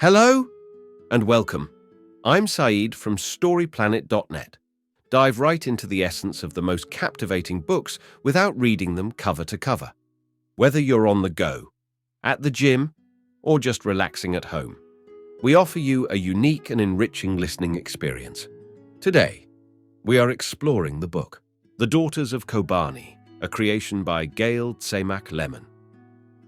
Hello and welcome. I'm Saeed from StoryPlanet.net. Dive right into the essence of the most captivating books without reading them cover to cover. Whether you're on the go, at the gym, or just relaxing at home, we offer you a unique and enriching listening experience. Today, we are exploring the book, The Daughters of Kobani, a creation by Gayle Tzemach Lemmon.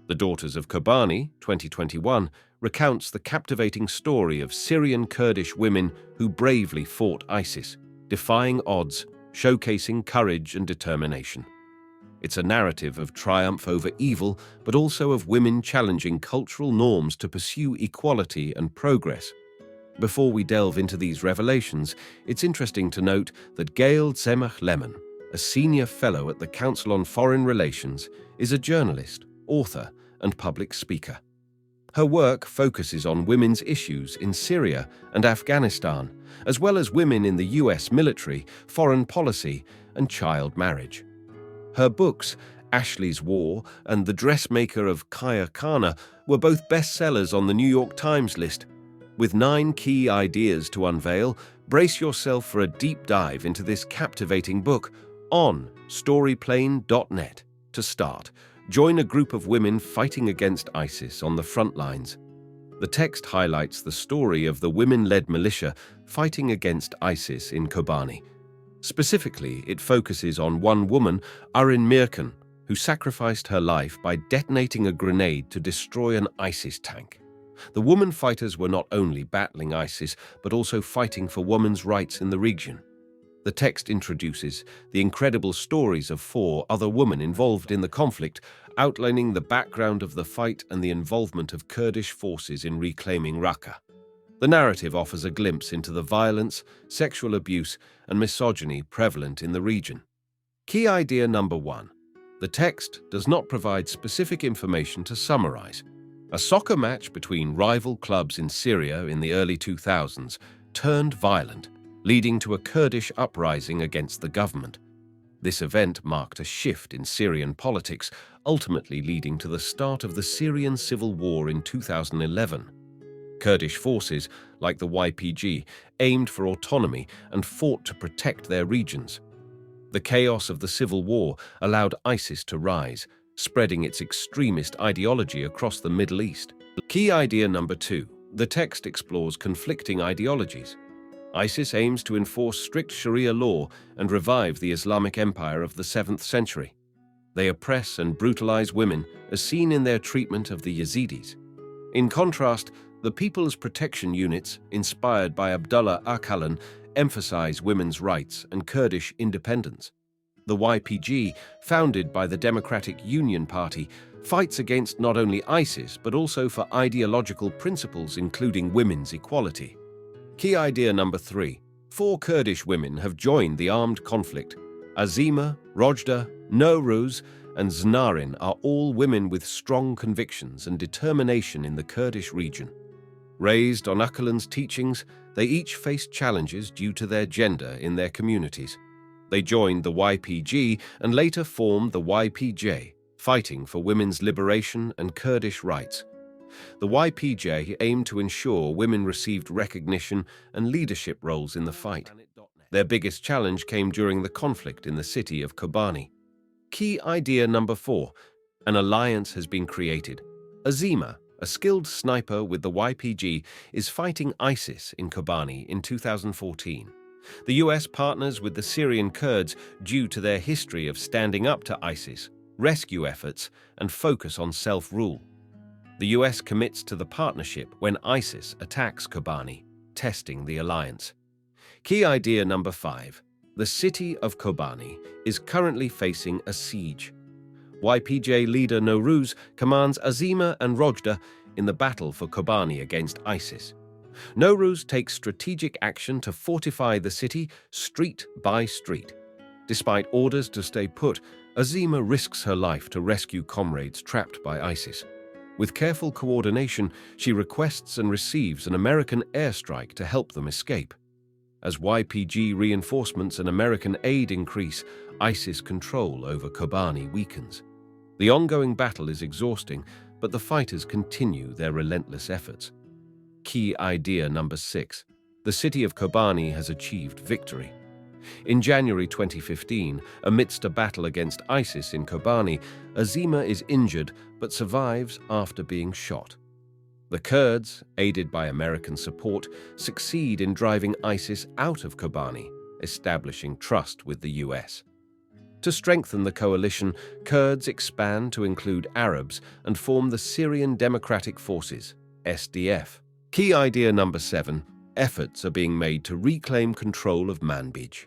The Daughters of Kobani, 2021, recounts the captivating story of Syrian Kurdish women who bravely fought ISIS, defying odds, showcasing courage and determination. It's a narrative of triumph over evil, but also of women challenging cultural norms to pursue equality and progress. Before we delve into these revelations, it's interesting to note that Gayle Tzemach Lemmon, a senior fellow at the Council on Foreign Relations, is a journalist, author, and public speaker. Her work focuses on women's issues in Syria and Afghanistan, as well as women in the US military, foreign policy, and child marriage. Her books, Ashley's War and The Dressmaker of Khair Khana, were both bestsellers on the New York Times list. With 9 key ideas to unveil, brace yourself for a deep dive into this captivating book on StoryPlanet.net. To start, join a group of women fighting against ISIS on the front lines. The text highlights the story of the women-led militia fighting against ISIS in Kobani. Specifically, it focuses on one woman, Arin Mirkan, who sacrificed her life by detonating a grenade to destroy an ISIS tank. The woman fighters were not only battling ISIS, but also fighting for women's rights in the region. The text introduces the incredible stories of 4 other women involved in the conflict, outlining the background of the fight and the involvement of Kurdish forces in reclaiming Raqqa. The narrative offers a glimpse into the violence, sexual abuse, and misogyny prevalent in the region. Key idea number 1. The text does not provide specific information to summarize. A soccer match between rival clubs in Syria in the early 2000s turned violent, leading to a Kurdish uprising against the government. This event marked a shift in Syrian politics, ultimately leading to the start of the Syrian civil war in 2011. Kurdish forces, like the YPG, aimed for autonomy and fought to protect their regions. The chaos of the civil war allowed ISIS to rise, spreading its extremist ideology across the Middle East. Key idea number 2. The text explores conflicting ideologies. ISIS aims to enforce strict Sharia law and revive the Islamic Empire of the 7th century. They oppress and brutalize women, as seen in their treatment of the Yazidis. In contrast, the People's Protection Units, inspired by Abdullah Öcalan, emphasize women's rights and Kurdish independence. The YPG, founded by the Democratic Union Party, fights against not only ISIS but also for ideological principles including women's equality. Key idea number 3. 4 Kurdish women have joined the armed conflict. Azima, Rojda, Nowruz, and Znarin are all women with strong convictions and determination in the Kurdish region. Raised on Öcalan's teachings, they each faced challenges due to their gender in their communities. They joined the YPG and later formed the YPJ, fighting for women's liberation and Kurdish rights. The YPJ aimed to ensure women received recognition and leadership roles in the fight. Their biggest challenge came during the conflict in the city of Kobani. Key idea number 4. An alliance has been created. Azima, a skilled sniper with the YPG, is fighting ISIS in Kobani in 2014. The US partners with the Syrian Kurds due to their history of standing up to ISIS, rescue efforts, and focus on self-rule. The US commits to the partnership when ISIS attacks Kobani, testing the alliance. Key idea number 5. The city of Kobani is currently facing a siege. YPJ leader Nowruz commands Azima and Rojda in the battle for Kobani against ISIS. Nowruz takes strategic action to fortify the city street by street. Despite orders to stay put, Azima risks her life to rescue comrades trapped by ISIS. With careful coordination, she requests and receives an American airstrike to help them escape. As YPG reinforcements and American aid increase, ISIS control over Kobani weakens. The ongoing battle is exhausting, but the fighters continue their relentless efforts. Key idea number 6. The city of Kobani has achieved victory. In January 2015, amidst a battle against ISIS in Kobani, Azima is injured but survives after being shot. The Kurds, aided by American support, succeed in driving ISIS out of Kobani, establishing trust with the US. To strengthen the coalition, Kurds expand to include Arabs and form the Syrian Democratic Forces, SDF. Key idea number 7. Efforts are being made to reclaim control of Manbij.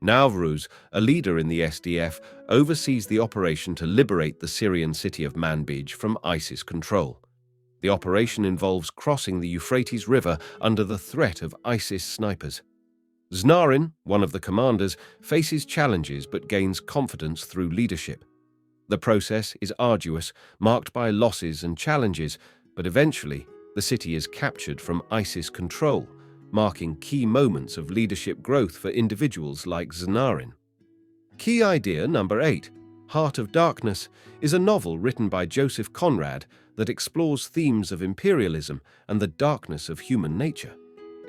Navruz, a leader in the SDF, oversees the operation to liberate the Syrian city of Manbij from ISIS control. The operation involves crossing the Euphrates River under the threat of ISIS snipers. Znarin, one of the commanders, faces challenges but gains confidence through leadership. The process is arduous, marked by losses and challenges, but eventually the city is captured from ISIS control, marking key moments of leadership growth for individuals like Znarin. Key idea number 8. Heart of Darkness is a novel written by Joseph Conrad that explores themes of imperialism and the darkness of human nature.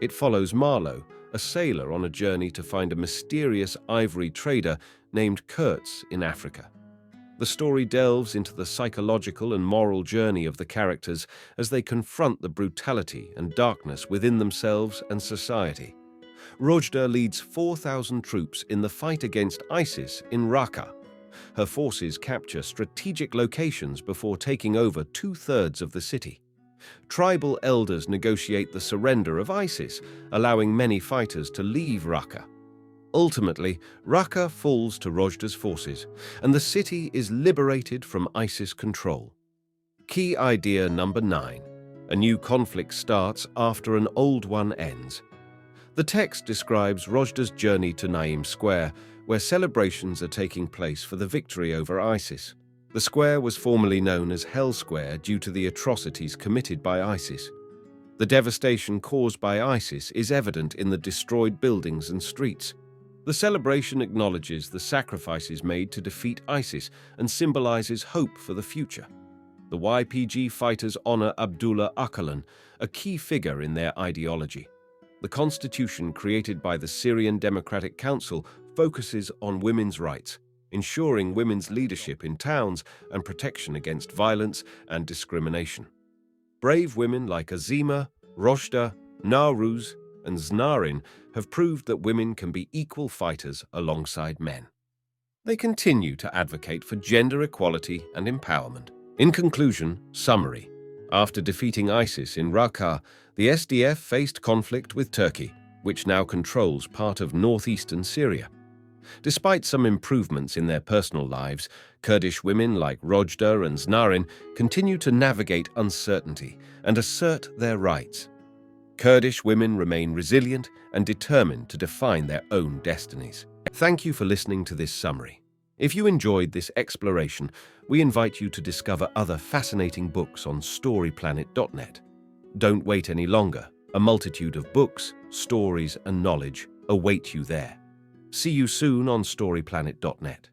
It follows Marlowe, a sailor on a journey to find a mysterious ivory trader named Kurtz in Africa. The story delves into the psychological and moral journey of the characters as they confront the brutality and darkness within themselves and society. Rojda leads 4,000 troops in the fight against ISIS in Raqqa. Her forces capture strategic locations before taking over 2/3 of the city. Tribal elders negotiate the surrender of ISIS, allowing many fighters to leave Raqqa. Ultimately, Raqqa falls to Rojda's forces, and the city is liberated from ISIS control. Key idea number 9. A new conflict starts after an old one ends. The text describes Rojda's journey to Naim Square, where celebrations are taking place for the victory over ISIS. The square was formerly known as Hell Square due to the atrocities committed by ISIS. The devastation caused by ISIS is evident in the destroyed buildings and streets. The celebration acknowledges the sacrifices made to defeat ISIS and symbolizes hope for the future. The YPG fighters honor Abdullah Öcalan, a key figure in their ideology. The constitution created by the Syrian Democratic Council focuses on women's rights, ensuring women's leadership in towns and protection against violence and discrimination. Brave women like Azima, Rojda, Navruz, and Znarin have proved that women can be equal fighters alongside men. They continue to advocate for gender equality and empowerment. In conclusion, summary. After defeating ISIS in Raqqa, the SDF faced conflict with Turkey, which now controls part of northeastern Syria. Despite some improvements in their personal lives, Kurdish women like Rojda and Znarin continue to navigate uncertainty and assert their rights. Kurdish women remain resilient and determined to define their own destinies. Thank you for listening to this summary. If you enjoyed this exploration, we invite you to discover other fascinating books on storyplanet.net. Don't wait any longer. A multitude of books, stories, and knowledge await you there. See you soon on storyplanet.net.